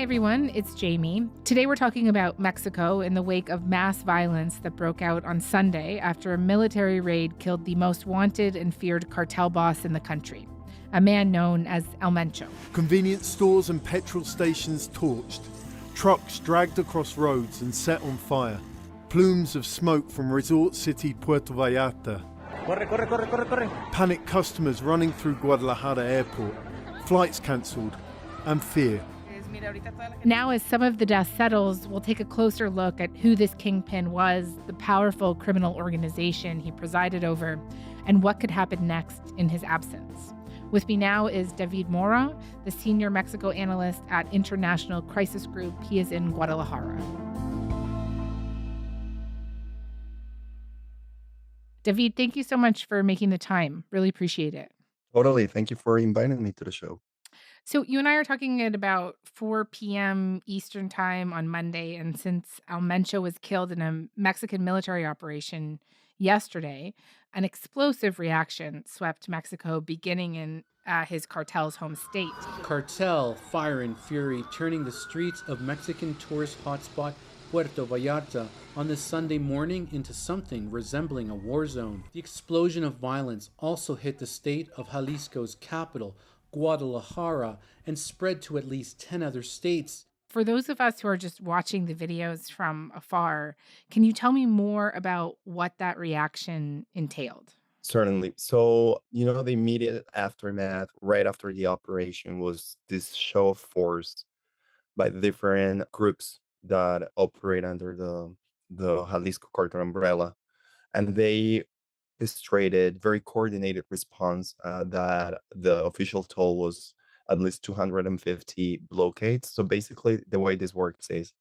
Hi, everyone. It's Jamie. Today we're talking about Mexico in the wake of mass violence that broke out on Sunday after a military raid killed the most wanted and feared cartel boss in the country, a man known as El Mencho. Convenience stores and petrol stations torched, trucks dragged across roads and set on fire, plumes of smoke from resort city Puerto Vallarta. Corre, corre, corre, corre, corre. Panicked customers running through Guadalajara airport, flights cancelled, and fear. Now, as some of the dust settles, we'll take a closer look at who this kingpin was, the powerful criminal organization he presided over, and what could happen next in his absence. With me now is David Mora, the senior Mexico analyst at International Crisis Group. He is in Guadalajara. David, thank you so much for making the time. Really appreciate it. Totally. Thank you for inviting me to the show. So you and I are talking at about 4 p.m. Eastern time on Monday, and since El Mencho was killed in a Mexican military operation yesterday, an explosive reaction swept Mexico, beginning in his cartel's home state. Cartel, fire and fury, turning the streets of Mexican tourist hotspot Puerto Vallarta on this Sunday morning into something resembling a war zone. The explosion of violence also hit the state of Jalisco's capital, Guadalajara, and spread to at least 10 other states. For those of us who are just watching the videos from afar, can you tell me more about what that reaction entailed? Certainly. So, the immediate aftermath, right after the operation, was this show of force by the different groups that operate under the Jalisco cartel umbrella. And they orchestrated very coordinated response that the official toll was at least 250 blockades. So basically, the way this works is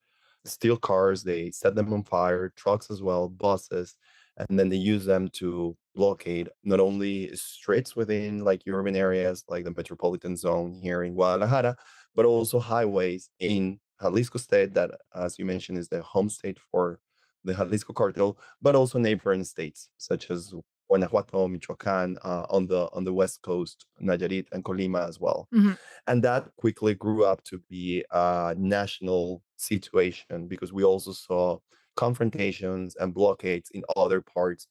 steal cars, they set them on fire, trucks as well, buses, and then they use them to blockade not only streets within like urban areas like the metropolitan zone here in Guadalajara, but also highways in Jalisco state that, as you mentioned, is the home state for the Jalisco cartel, but also neighboring states such as Guanajuato, Michoacán, on the west coast, Nayarit and Colima as well. Mhm. And that quickly grew up to be a national situation because we also saw confrontations and blockades in other parts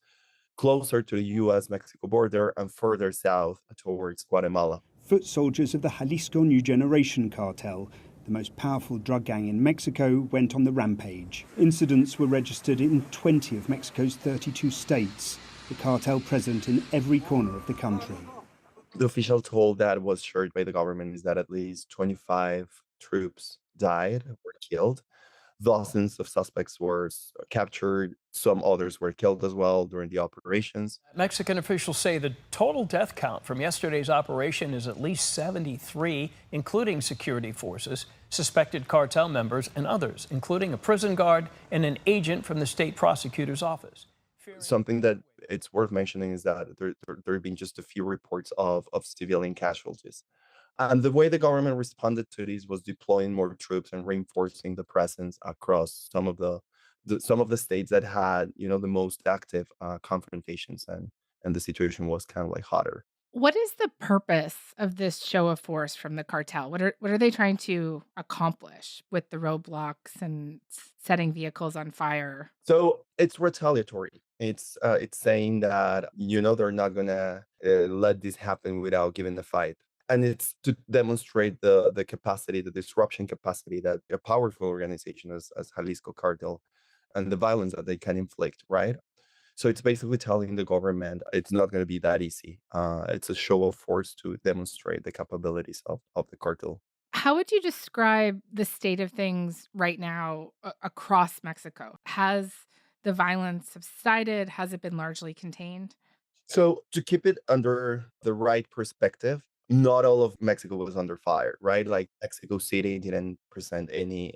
closer to the U.S.-Mexico border and further south towards Guatemala. Foot soldiers of the Jalisco New Generation Cartel, the most powerful drug gang in Mexico, went on the rampage. Incidents were registered in 20 of Mexico's 32 states, the cartel present in every corner of the country. The official toll that was shared by the government is that at least 25 troops died, were killed. Dozens of suspects were captured. Some others were killed as well during the operations. Mexican officials say the total death count from yesterday's operation is at least 73, including security forces, suspected cartel members, and others, including a prison guard and an agent from the state prosecutor's office. Something that it's worth mentioning is that there have been just a few reports of civilian casualties. And the way the government responded to these was deploying more troops and reinforcing the presence across some of the states that had, the most active confrontations, and the situation was kind of like hotter. What is the purpose of this show of force from the cartel? What are they trying to accomplish with the roadblocks and setting vehicles on fire? So it's retaliatory. It's saying that, they're not gonna let this happen without giving the fight. And it's to demonstrate the capacity, the disruption capacity that a powerful organization as Jalisco Cartel and the violence that they can inflict, right? So it's basically telling the government it's not going to be that easy. It's a show of force to demonstrate the capabilities of the cartel. How would you describe the state of things right now across Mexico? Has the violence subsided? Has it been largely contained? So to keep it under the right perspective, not all of Mexico was under fire, right? Like Mexico City didn't present any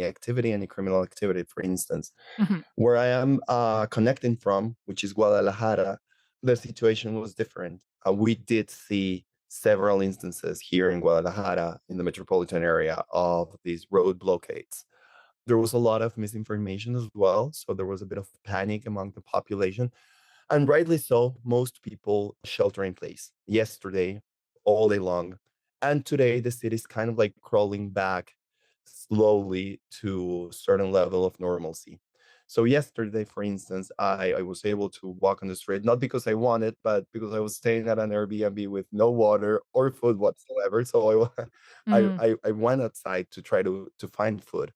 activity, any criminal activity, for instance. Mhm. Where I am connecting from, which is Guadalajara, the situation was different. We did see several instances here in Guadalajara, in the metropolitan area, of these road blockades. There was a lot of misinformation as well, so there was a bit of panic among the population. And rightly so, most people shelter in place. Yesterday, all day long. And today, the city is kind of like crawling back slowly to a certain level of normalcy. So yesterday, for instance, I was able to walk on the street, not because I wanted, but because I was staying at an Airbnb with no water or food whatsoever. So Mm, I went outside to try to find food.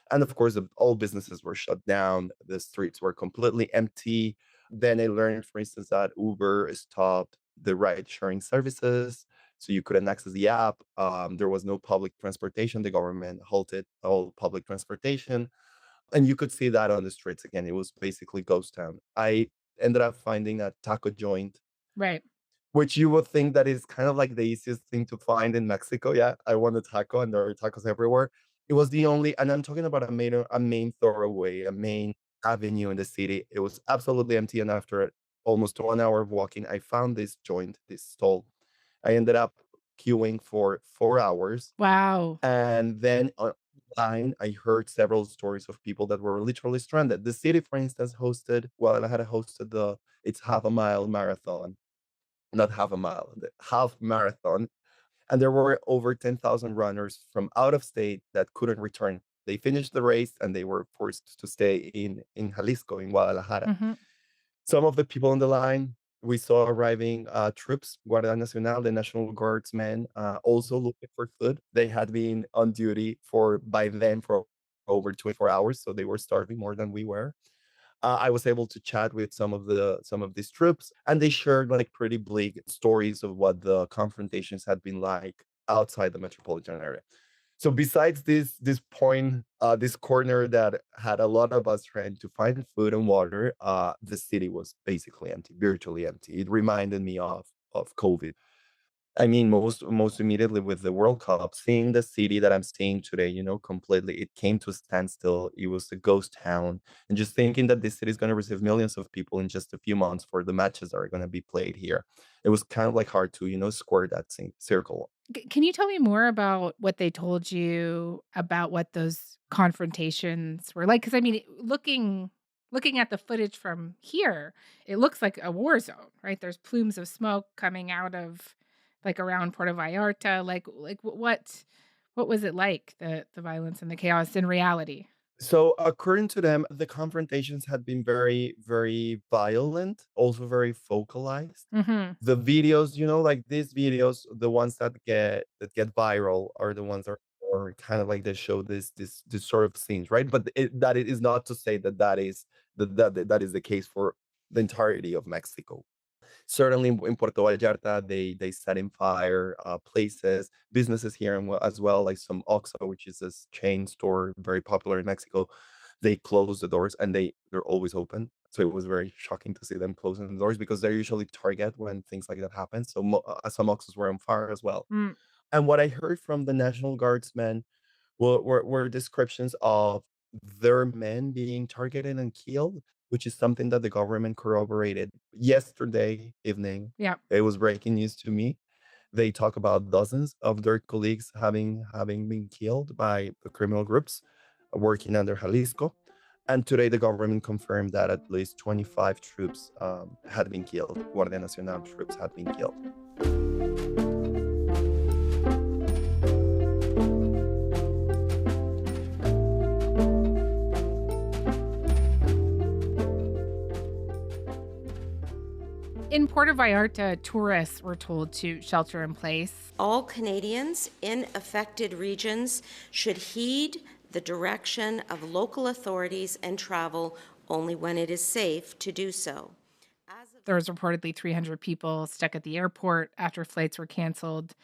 And of course, all businesses were shut down. The streets were completely empty. Then I learned, for instance, that Uber stopped the ride sharing services. So you couldn't access the app. There was no public transportation. The government halted all public transportation. And you could see that on the streets again. It was basically ghost town. I ended up finding a taco joint, right. which you would think that is kind of like the easiest thing to find in Mexico. Yeah, I want a taco, and there are tacos everywhere. It was the only, and I'm talking about a main thoroughway, a main avenue in the city. It was absolutely empty, and after almost 1 hour of walking, I found this joint, this stall. I ended up queuing for 4 hours, Wow. and then online, I heard several stories of people that were literally stranded. The city, for instance, Guadalajara hosted its half a mile marathon, not half a mile, the half marathon. And there were over 10,000 runners from out of state that couldn't return. They finished the race and they were forced to stay in Jalisco, in Guadalajara. Hmm. Some of the people on the line we saw arriving troops, Guardia Nacional, the National Guardsmen, also looking for food. They had been on duty by then for over 24 hours, so they were starving more than we were. I was able to chat with some of these troops, and they shared like pretty bleak stories of what the confrontations had been like outside the metropolitan area. So besides this corner that had a lot of us trying to find food and water, the city was basically empty, virtually empty. It reminded me of COVID. I mean, most immediately with the World Cup, seeing the city that I'm seeing today, completely, it came to a standstill. It was a ghost town, and just thinking that this city is going to receive millions of people in just a few months for the matches that are going to be played here, it was kind of like hard to, square that circle. Can you tell me more about what they told you about what those confrontations were like? Because I mean, looking at the footage from here, it looks like a war zone, right? There's plumes of smoke coming out of like around Puerto Vallarta. What was it like, the violence and the chaos in reality? So, according to them, the confrontations had been very, very violent, also very focalized. Hmm. The videos, like these videos, the ones that get viral are the ones that are kind of like they show this sort of scenes, right? But it is not to say that is the case for the entirety of Mexico. Certainly in Puerto Vallarta, they set in fire places, businesses here as well, like some Oxxo, which is this chain store very popular in Mexico. They close the doors and they're always open. So it was very shocking to see them closing the doors because they're usually target when things like that happen. So some Oxxos were on fire as well. Mm, And what I heard from the National Guardsmen were descriptions of their men being targeted and killed, which is something that the government corroborated yesterday evening. yeah. It was breaking news to me. They talk about dozens of their colleagues having been killed by the criminal groups working under Jalisco. And today, the government confirmed that at least 25 troops had been killed. Guardia Nacional troops had been killed. In Puerto Vallarta, tourists were told to shelter in place. All Canadians in affected regions should heed the direction of local authorities and travel only when it is safe to do so. There was reportedly 300 people stuck at the airport after flights were canceled.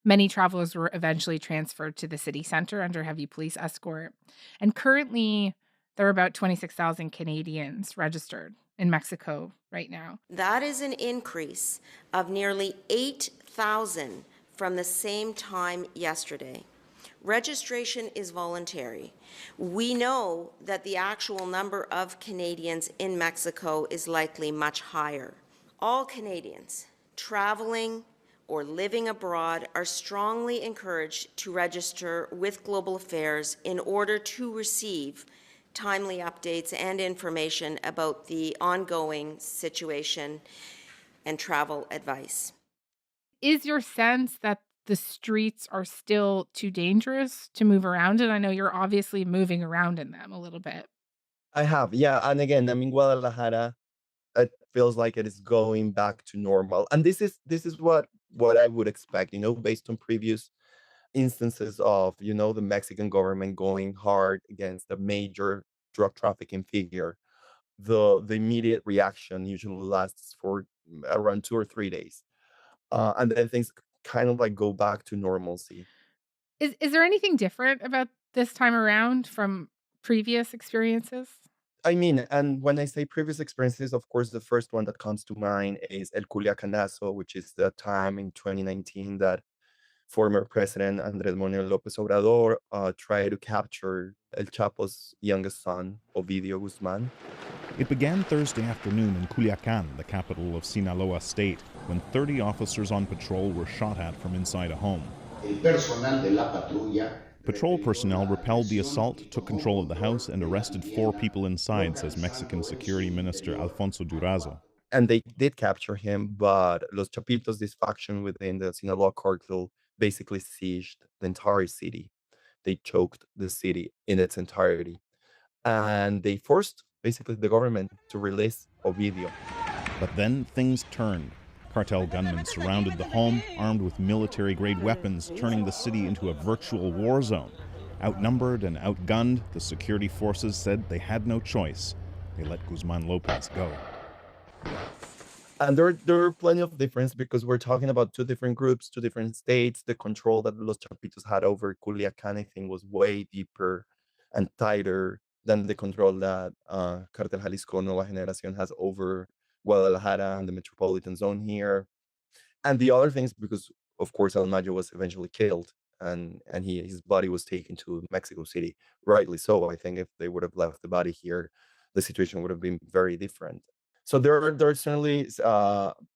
Many travelers were eventually transferred to the city center under heavy police escort. And currently, there are about 26,000 Canadians registered in Mexico right now. That is an increase of nearly 8,000 from the same time yesterday. Registration is voluntary. We know that the actual number of Canadians in Mexico is likely much higher. All Canadians traveling or living abroad are strongly encouraged to register with Global Affairs in order to receive timely updates and information about the ongoing situation and travel advice. Is your sense that the streets are still too dangerous to move around in? I know you're obviously moving around in them a little bit. I have, yeah. And again, I mean, Guadalajara, it feels like it is going back to normal. And this is what I would expect, based on previous instances of, the Mexican government going hard against a major drug trafficking figure. The immediate reaction usually lasts for around 2 or 3 days. And then things kind of like go back to normalcy. Is there anything different about this time around from previous experiences? I mean, and when I say previous experiences, of course, the first one that comes to mind is El Culiacanazo, which is the time in 2019 that former President Andrés Manuel López Obrador tried to capture El Chapo's youngest son, Ovidio Guzman. It began Thursday afternoon in Culiacán, the capital of Sinaloa State, when 30 officers on patrol were shot at from inside a home. Patrol personnel repelled the assault, took control of the house, and arrested 4 people inside, says Mexican Security Minister Alfonso Durazo. And they did capture him, but Los Chapitos, this faction within the Sinaloa cartel, basically sieged the entire city. They choked the city in its entirety. And they forced, basically, the government to release Ovidio. But then things turned. Cartel gunmen surrounded the home, armed with military-grade weapons, turning the city into a virtual war zone. Outnumbered and outgunned, the security forces said they had no choice. They let Guzman Lopez go. And there are plenty of difference because we're talking about 2 different groups, 2 different states. The control that Los Chapitos had over Culiacán, I think, was way deeper and tighter than the control that Cartel Jalisco Nueva Generación has over Guadalajara and the metropolitan zone here. And the other things, because of course El Mayo was eventually killed and his body was taken to Mexico City, rightly so. I think if they would have left the body here, the situation would have been very different. So there are certainly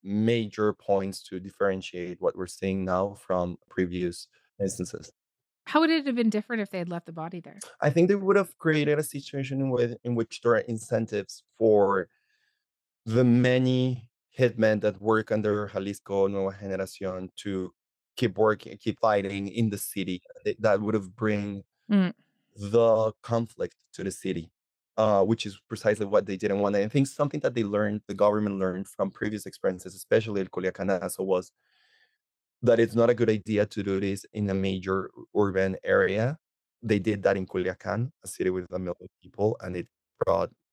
major points to differentiate what we're seeing now from previous instances. How would it have been different if they had left the body there? I think they would have created a situation in which there are incentives for the many hitmen that work under Jalisco Nueva Generación to keep working, keep fighting in the city. That would have bring Mm. the conflict to the city, which is precisely what they didn't want. And I think something that the government learned from previous experiences, especially El Culiacanazo, was that it's not a good idea to do this in a major urban area. They did that in Culiacan, a city with 1 million people, and it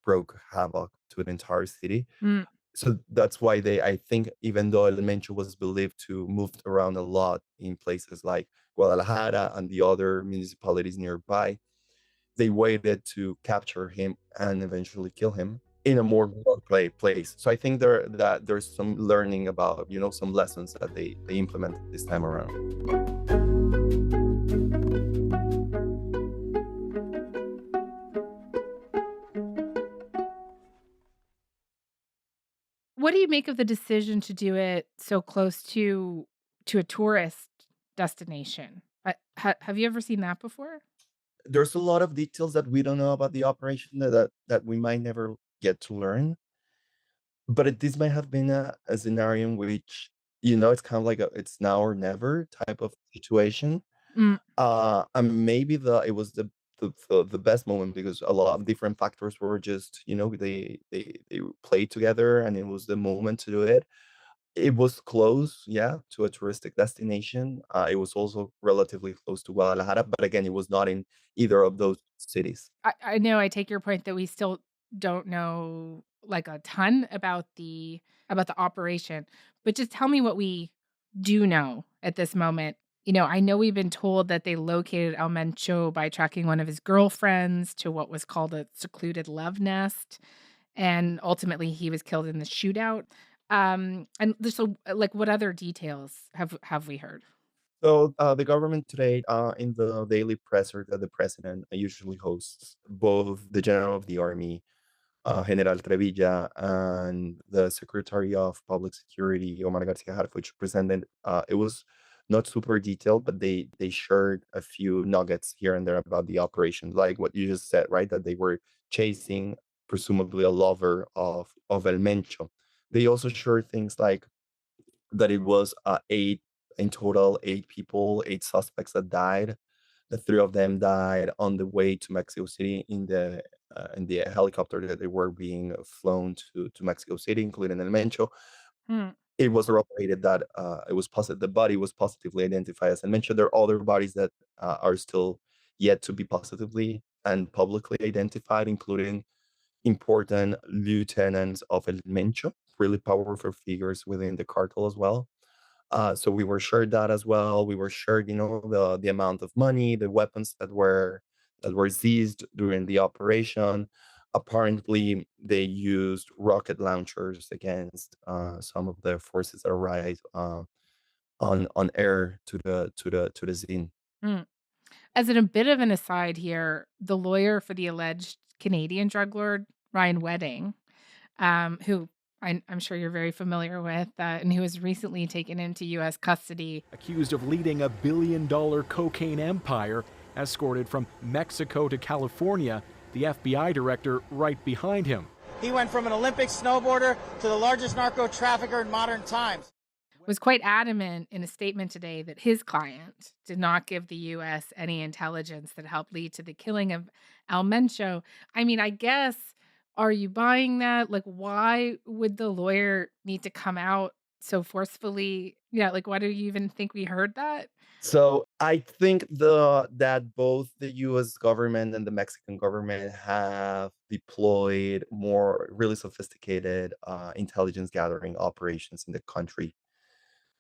broke havoc to the entire city. Mm. So that's why I think, even though El Mencho was believed to move around a lot in places like Guadalajara and the other municipalities nearby, they waited to capture him and eventually kill him in a more remote place. So I think there's some learning about, some lessons that they implemented this time around. What do you make of the decision to do it so close to a tourist destination? Have you ever seen that before? There's a lot of details that we don't know about the operation that we might never get to learn. But this might have been a scenario in which, it's kind of like it's now or never type of situation. Mm. And maybe it was the best moment because a lot of different factors were just, they played together and it was the moment to do it. It was close, yeah, to a touristic destination. It was also relatively close to Guadalajara, but again, it was not in either of those cities. I know I take your point that we still don't know like a ton about the operation, but just tell me what we do know at this moment. I know we've been told that they located El Mencho by tracking one of his girlfriends to what was called a secluded love nest, and ultimately he was killed in the shootout. And so, like, what other details have we heard? So the government today, in the daily presser that the president usually hosts, both the general of the army, General Trevilla, and the Secretary of Public Security, Omar Garcia Harfuch, presented. It was not super detailed, but they shared a few nuggets here and there about the operation, like what you just said, right? That they were chasing presumably a lover of El Mencho. They also shared things like that it was in total 8 people, 8 suspects that died. The 3 of them died on the way to Mexico City in the helicopter that they were being flown to Mexico City, including El Mencho. Hmm. It was reported that the body was positively identified as El Mencho. There are other bodies that are still yet to be positively and publicly identified, including important lieutenants of El Mencho, really powerful figures within the cartel as well. So we were shared that as well. We were shared, the amount of money, the weapons that were seized during the operation. Apparently, they used rocket launchers against some of the forces that arrived on air to the scene. Hmm. As in a bit of an aside here, the lawyer for the alleged Canadian drug lord, Ryan Wedding, who I'm sure you're very familiar with, and who was recently taken into U.S. custody. Accused of leading a billion-dollar cocaine empire, escorted from Mexico to California, the FBI director right behind him. He went from an Olympic snowboarder to the largest narco trafficker in modern times. Was quite adamant in a statement today that his client did not give the U.S. any intelligence that helped lead to the killing of El Mencho. I mean, I guess, are you buying that? Like, why would the lawyer need to come out so forcefully? Yeah, like, why do you even think we heard that? So I think that both the U.S. government and the Mexican government have deployed more really sophisticated intelligence gathering operations in the country,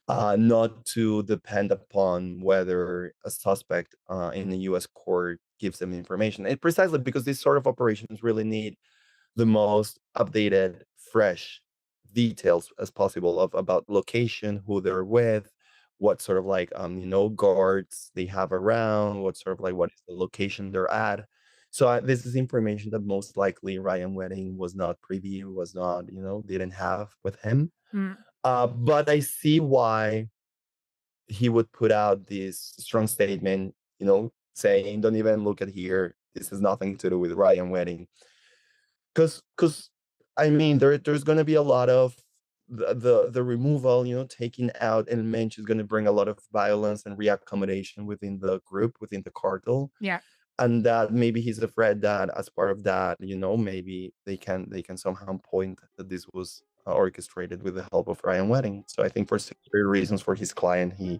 not to depend upon whether a suspect in the U.S. court gives them information. And precisely because these sort of operations really need the most updated, fresh details as possible about location, who they're with, what sort of guards they have around, what is the location they're at. So this is information that most likely Ryan Wedding was not privy, was not, didn't have with him. Hmm. But I see why he would put out this strong statement, saying, "Don't even look at here. This has nothing to do with Ryan Wedding." Because I mean, there's going to be a lot of the removal, taking out elements is going to bring a lot of violence and reaccommodation within the group, within the cartel, Yeah. and that maybe he's afraid that as part of that, maybe they can somehow point that this was orchestrated with the help of Ryan Wedding. So I think for security reasons for his client, he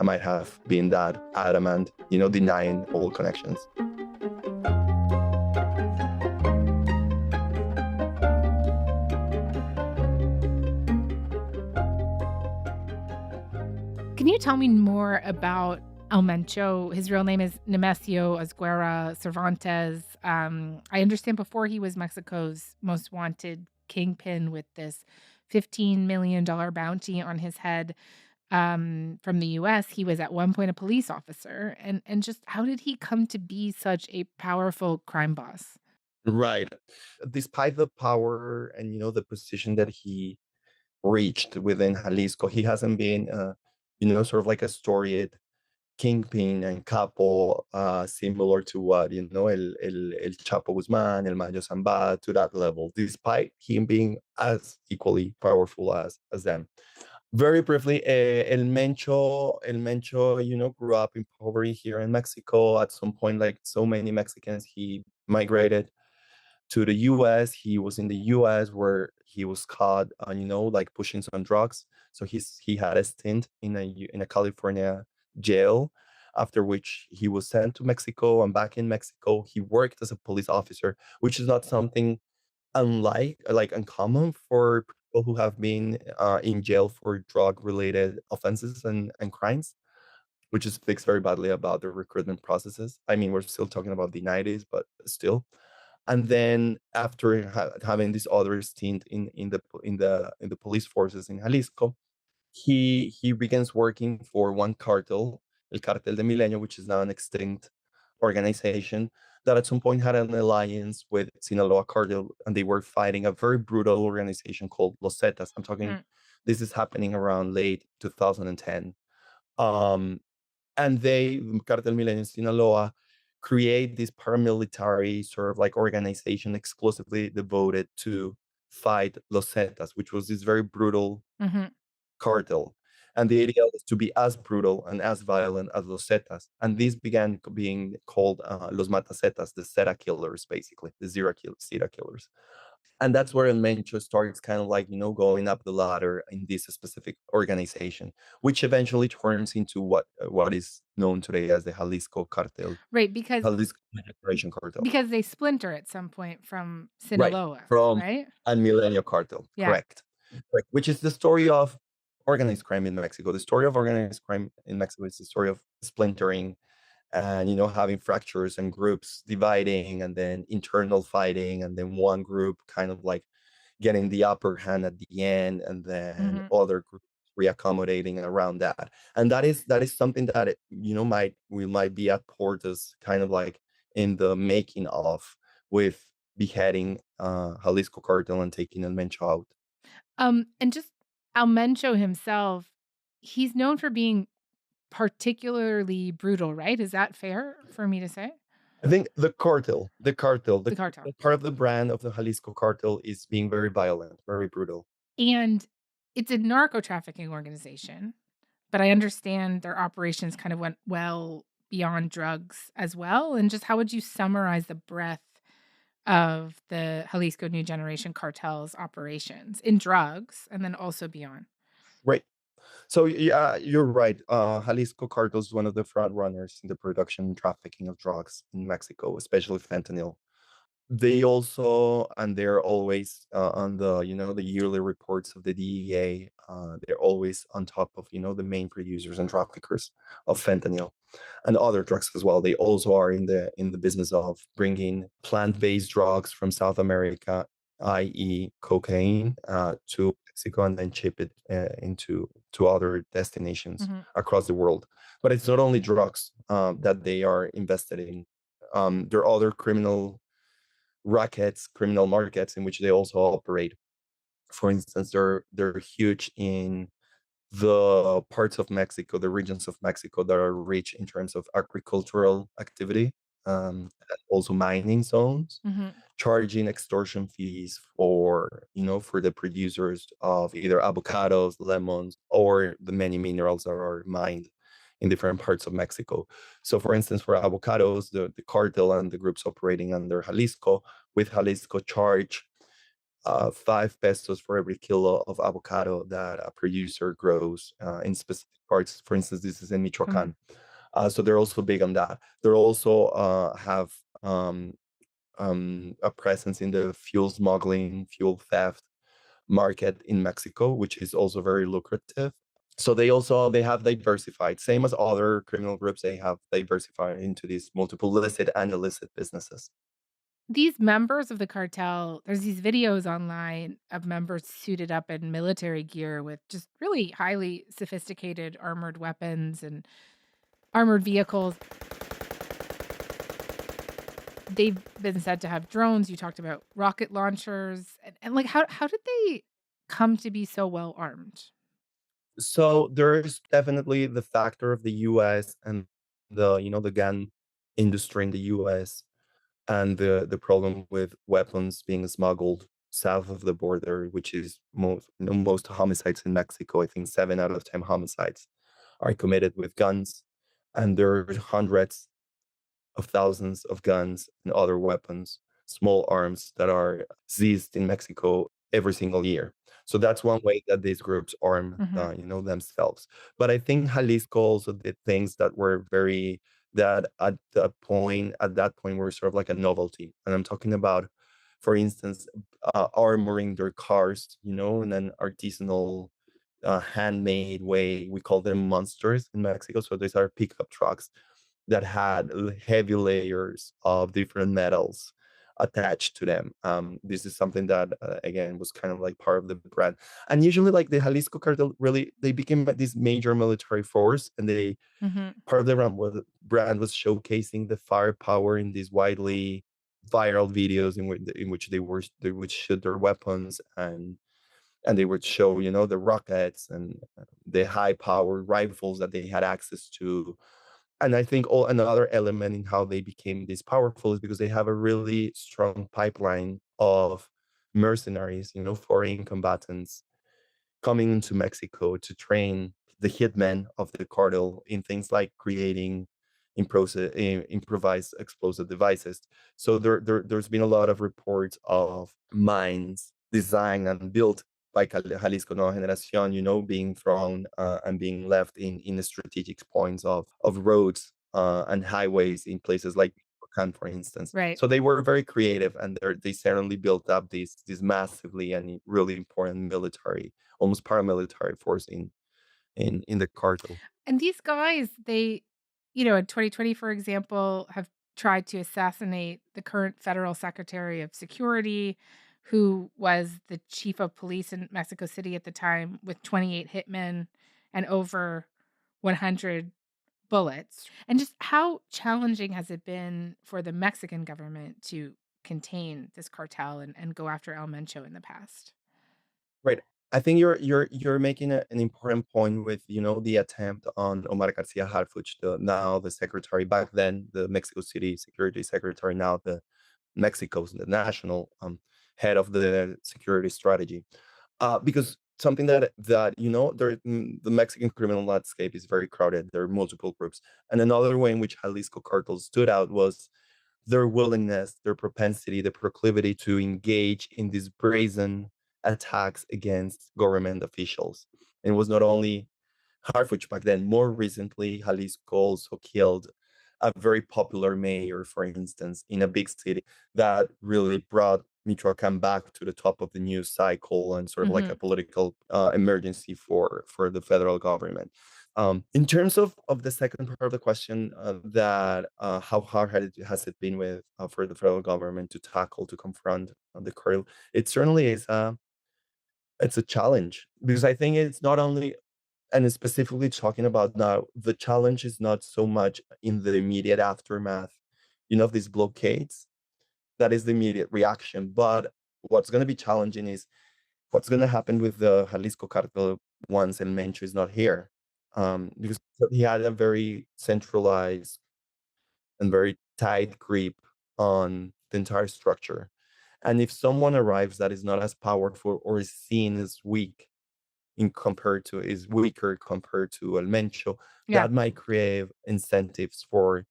might have been that adamant, denying all connections. Can you tell me more about El Mencho? His real name is Nemesio Azguera Cervantes. I understand before he was Mexico's most wanted kingpin with this $15 million bounty on his head from the U.S. He was at one point a police officer. And just how did he come to be such a powerful crime boss? Right. Despite the power and the position that he reached within Jalisco, he hasn't been sort of like a storied kingpin and capo, similar to what El Chapo Guzman, El Mayo Zamba, to that level, despite him being as equally powerful as them. Very briefly, El Mencho, grew up in poverty here in Mexico. At some point, like so many Mexicans, he migrated to the US. He was in the US where he was caught, like pushing some drugs. So he had a stint in a California jail, after which he was sent to Mexico. And back in Mexico, he worked as a police officer, which is not something uncommon for people who have been in jail for drug-related offenses and crimes, which just speaks very badly about the recruitment processes. I mean, we're still talking about the 90s, but still. And then after having this other stint in the police forces in Jalisco, he begins working for one cartel, El Cartel de Milenio, which is now an extinct organization that at some point had an alliance with Sinaloa cartel, and they were fighting a very brutal organization called Los Zetas. I'm talking, this is happening around late 2010. And Cartel Milenio Sinaloa, create this paramilitary sort of like organization exclusively devoted to fight Los Zetas, which was this very brutal Hmm. cartel. And the idea was to be as brutal and as violent as los Zetas. And these began being called los Matacetas, the Zeta killers, basically, the Zeta killers. And that's where Mencho starts kind of like, going up the ladder in this specific organization, which eventually turns into what is known today as the Jalisco Cartel, Right, because Jalisco Generation Cartel. they splinter at some point from Right, Sinaloa, from right? and Milenio Cartel, Yeah. correct. Which is the story of organized crime in Mexico. The story of organized crime in Mexico is the story of splintering and having fractures and groups dividing and then internal fighting and then one group kind of like getting the upper hand at the end and then other groups reaccommodating around that. And that is something that we might be at Portas kind of like in the making of, with beheading Jalisco Cartel and taking El Mencho out. And just El Mencho himself, he's known for being particularly brutal, right? Is that fair for me to say? I think the cartel, The cartel. the part of the brand of the Jalisco Cartel is being very violent, very brutal. And it's a narco trafficking organization, but I understand their operations kind of went well beyond drugs as well. And just how would you summarize the breadth of the Jalisco New Generation Cartel's operations in drugs and then also beyond? Right. So yeah, you're right. Jalisco Cartel is one of the front runners in the production and trafficking of drugs in Mexico, especially fentanyl. They also, and they're always on the yearly reports of the DEA. They're always on top of the main producers and traffickers of fentanyl and other drugs as well. They also are in the business of bringing plant-based drugs from South America, i.e., cocaine, to Mexico and then ship it to other destinations across the world. But it's not only drugs that they are invested in. There are other criminal rackets, criminal markets in which they also operate. For instance, they're huge in the parts of Mexico, the regions of Mexico that are rich in terms of agricultural activity, and also mining zones, charging extortion fees for the producers of either avocados, lemons, or the many minerals that are mined in different parts of Mexico. So, for instance, for avocados, the cartel and the groups operating under Jalisco, with Jalisco charge 5 pesos for every kilo of avocado that a producer grows in specific parts. For instance, this is in Michoacan. So they're also big on that. They also have a presence in the fuel smuggling, fuel theft market in Mexico, which is also very lucrative. So they have diversified, same as other criminal groups. They have diversified into these multiple licit and illicit businesses. These members of the cartel, there's these videos online of members suited up in military gear with just really highly sophisticated armored weapons and armored vehicles. They've been said to have drones. You talked about rocket launchers. And like, how did they come to be so well armed? So there's definitely the factor of the US and the gun industry in the US and the problem with weapons being smuggled south of the border, which is most homicides in Mexico. I think 7 out of 10 homicides are committed with guns, and there are hundreds of thousands of guns and other weapons, small arms that are seized in Mexico every single year. So that's one way that these groups arm, themselves. But I think Jalisco also did things that were very that at that point were sort of like a novelty. And I'm talking about, for instance, armoring their cars, in an artisanal, handmade way. We call them monsters in Mexico. So these are pickup trucks that had heavy layers of different metals attached to them. This is something that again was kind of like part of the brand. And usually, like the Jalisco cartel, really they became like this major military force, and they part of the brand was showcasing the firepower in these widely viral videos in which they would shoot their weapons, and they would show the rockets and the high powered rifles that they had access to. And I think another element in how they became this powerful is because they have a really strong pipeline of mercenaries, foreign combatants coming into Mexico to train the hitmen of the cartel in things like creating improvised explosive devices. So there's been a lot of reports of mines designed and built by Jalisco Nueva Generación, being thrown and being left in the strategic points of roads and highways in places like Michoacán, for instance. Right. So they were very creative, and they certainly built up this massively and really important military, almost paramilitary force in the cartel. And these guys, they, in 2020, for example, have tried to assassinate the current federal secretary of security, who was the chief of police in Mexico City at the time, with 28 hitmen and over 100 bullets. And just how challenging has it been for the Mexican government to contain this cartel and go after El Mencho in the past? Right. I think you're making an important point with the attempt on Omar Garcia Harfuch, now the secretary, back then the Mexico City security secretary, now the the national head of the security strategy. Because something that the Mexican criminal landscape is very crowded. There are multiple groups, and another way in which Jalisco cartel stood out was their willingness, their propensity, the proclivity to engage in these brazen attacks against government officials. And it was not only Harfuch back then. More recently, Jalisco also killed a very popular mayor, for instance, in a big city that really brought Michoacan back to the top of the news cycle and sort of like a political emergency for the federal government. In terms of the second part of the question, that how hard has it been with for the federal government to confront the cartel? It certainly is. It's a challenge because I think it's not only, and it's specifically talking about now, the challenge is not so much in the immediate aftermath, of these blockades. That is the immediate reaction. But what's going to be challenging is what's going to happen with the Jalisco cartel once El Mencho is not here. Because he had a very centralized and very tight grip on the entire structure. And if someone arrives that is not as powerful or is seen as weaker compared to El Mencho, Yeah. that might create incentives for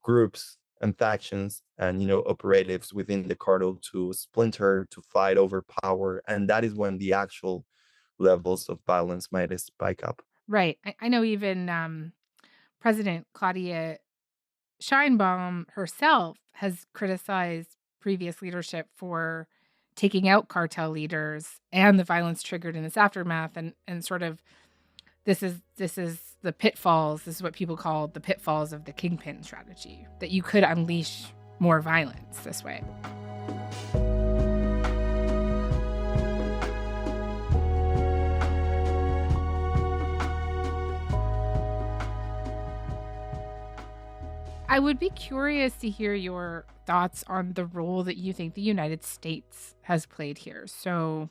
groups and factions and operatives within the cartel to splinter, to fight over power, and that is when the actual levels of violence might spike up. Right. I know even President Claudia Sheinbaum herself has criticized previous leadership for taking out cartel leaders and the violence triggered in its aftermath, and sort of this is the pitfalls. This is what people call the pitfalls of the kingpin strategy, that you could unleash more violence this way. I would be curious to hear your thoughts on the role that you think the United States has played here. So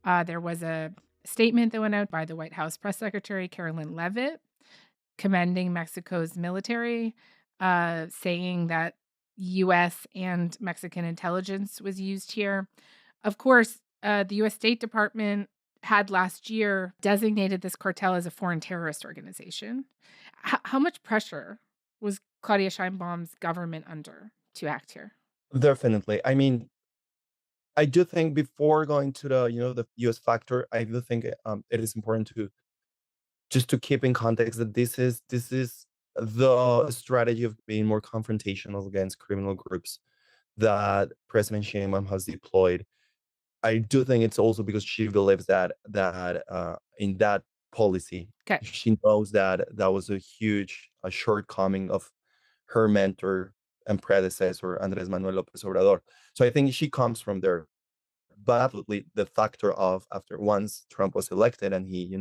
there was a statement that went out by the White House press secretary, Carolyn Leavitt, commending Mexico's military, saying that U.S. and Mexican intelligence was used here. Of course, the U.S. State Department had last year designated this cartel as a foreign terrorist organization. How much pressure was Claudia Sheinbaum's government under to act here? Definitely. I mean, I do think before going to the U.S. factor, I do think it is important to keep in context that this is the strategy of being more confrontational against criminal groups that President Sheinbaum has deployed. I do think it's also because she believes that in that policy, Okay. she knows that was a huge shortcoming of her mentor and predecessor, Andrés Manuel López Obrador. So I think she comes from there. But absolutely, the factor of after once Trump was elected and he,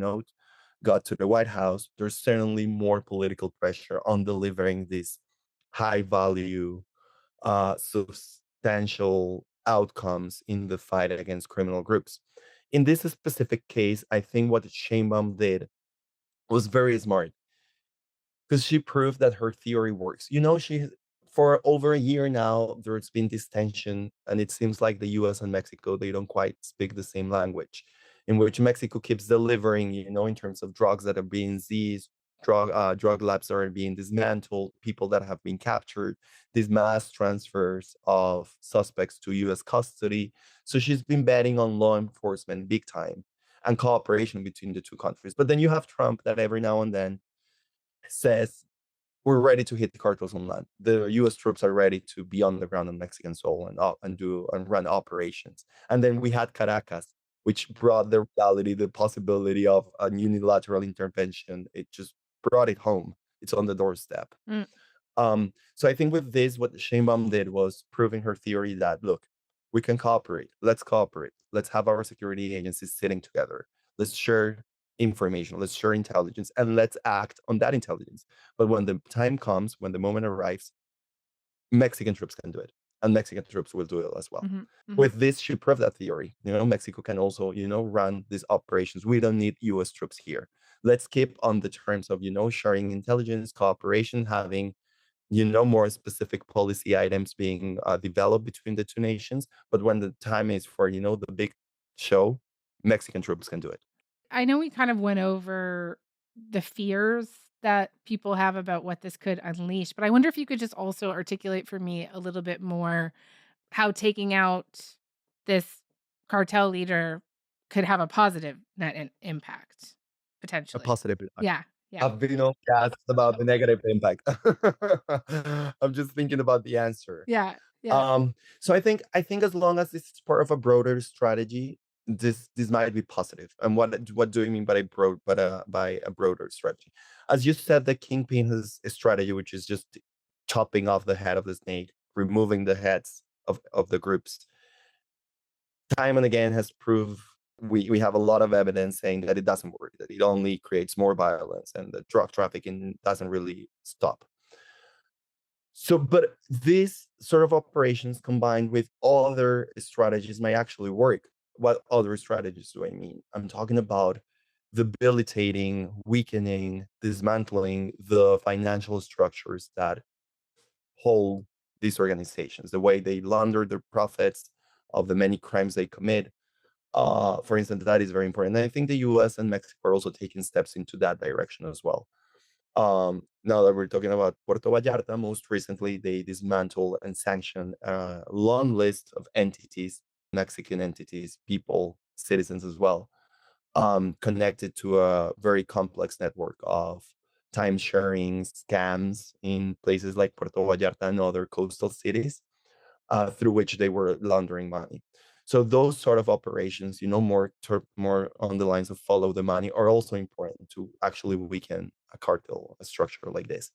got to the White House, there's certainly more political pressure on delivering these high value, substantial outcomes in the fight against criminal groups. In this specific case, I think what Sheinbaum did was very smart because she proved that her theory works. She for over a year now, there's been this tension, and it seems like the U.S. and Mexico, they don't quite speak the same language in which Mexico keeps delivering, in terms of drugs that are being seized, drug labs that are being dismantled, people that have been captured, these mass transfers of suspects to U.S. custody. So she's been betting on law enforcement big time and cooperation between the two countries. But then you have Trump that every now and then says, we're ready to hit the cartels on land. The U.S. troops are ready to be on the ground on Mexican soil and run operations. And then we had Caracas, which brought the reality, the possibility of a unilateral intervention. It just brought it home. It's on the doorstep. Mm. So I think with this, what Sheinbaum did was proving her theory that, look, we can cooperate. Let's cooperate. Let's have our security agencies sitting together. Let's share information. Let's share intelligence, and let's act on that intelligence. But when the time comes, when the moment arrives, Mexican troops can do it, and Mexican troops will do it as well. Mhm, mhm. With this, she proved that theory. Mexico can also, run these operations. We don't need U.S. troops here. Let's keep on the terms of, sharing intelligence, cooperation, having, more specific policy items being developed between the two nations. But when the time is for, the big show, Mexican troops can do it. I know we kind of went over the fears that people have about what this could unleash, but I wonder if you could just also articulate for me a little bit more how taking out this cartel leader could have a positive net impact, A potentially. positive impact. Yeah, yeah. I've been asked about the negative impact. I'm just thinking about the answer. Yeah, yeah. So I think as long as this is part of a broader strategy, this might be positive. And what do you mean by a broader strategy? As you said, the kingpin has a strategy which is just chopping off the head of the snake, removing the heads of the groups. Time and again has proved we have a lot of evidence saying that it doesn't work, that it only creates more violence, and that drug trafficking doesn't really stop. So, but these sort of operations combined with other strategies may actually work. What other strategies do I mean? I'm talking about debilitating, weakening, dismantling the financial structures that hold these organizations, the way they launder their profits of the many crimes they commit. For instance, that is very important. And I think the US and Mexico are also taking steps into that direction as well. Now that we're talking about Puerto Vallarta, most recently they dismantled and sanctioned a long list of entities, Mexican entities, people, citizens as well, connected to a very complex network of time sharing scams in places like Puerto Vallarta and other coastal cities, through which they were laundering money. So those sort of operations, more on the lines of follow the money, are also important to actually weaken a cartel, a structure like this.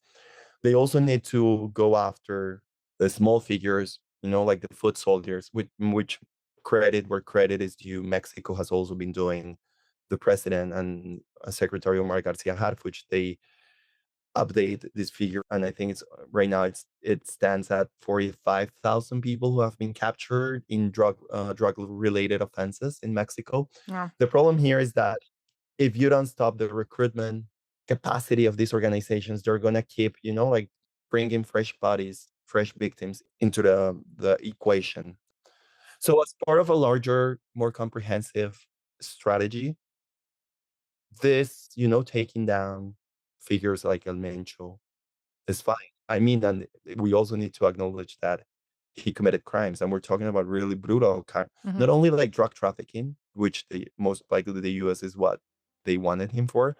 They also need to go after the small figures, like the foot soldiers, which credit where credit is due. Mexico has also been doing. The president and Secretary Omar Garcia Harfuch, they update this figure, and I think it's right now it stands at 45,000 people who have been captured in drug related offenses in Mexico. Yeah. The problem here is that if you don't stop the recruitment capacity of these organizations, they're gonna keep like bringing fresh bodies, fresh victims into the equation. So as part of a larger, more comprehensive strategy, this taking down figures like El Mencho is fine. I mean, and we also need to acknowledge that he committed crimes, and we're talking about really brutal crime. Mhm. Not only like drug trafficking, which most likely the U.S. is what they wanted him for.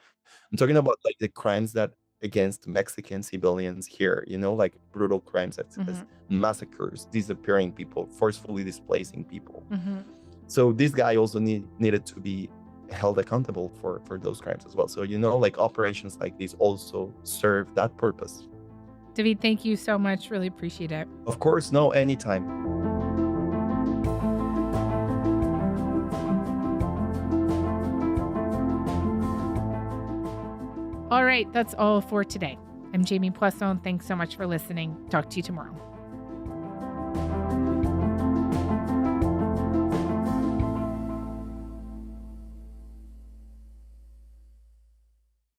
I'm talking about like the crimes that against Mexican civilians here. Like brutal crimes as Mhm. massacres, disappearing people, forcefully displacing people. Mhm. So this guy also needed to be held accountable for those crimes as well. So like operations like these also serve that purpose. David, thank you so much. Really appreciate it. Of course, no, anytime. All right, that's all for today. I'm Jamie Poisson. Thanks so much for listening. Talk to you tomorrow.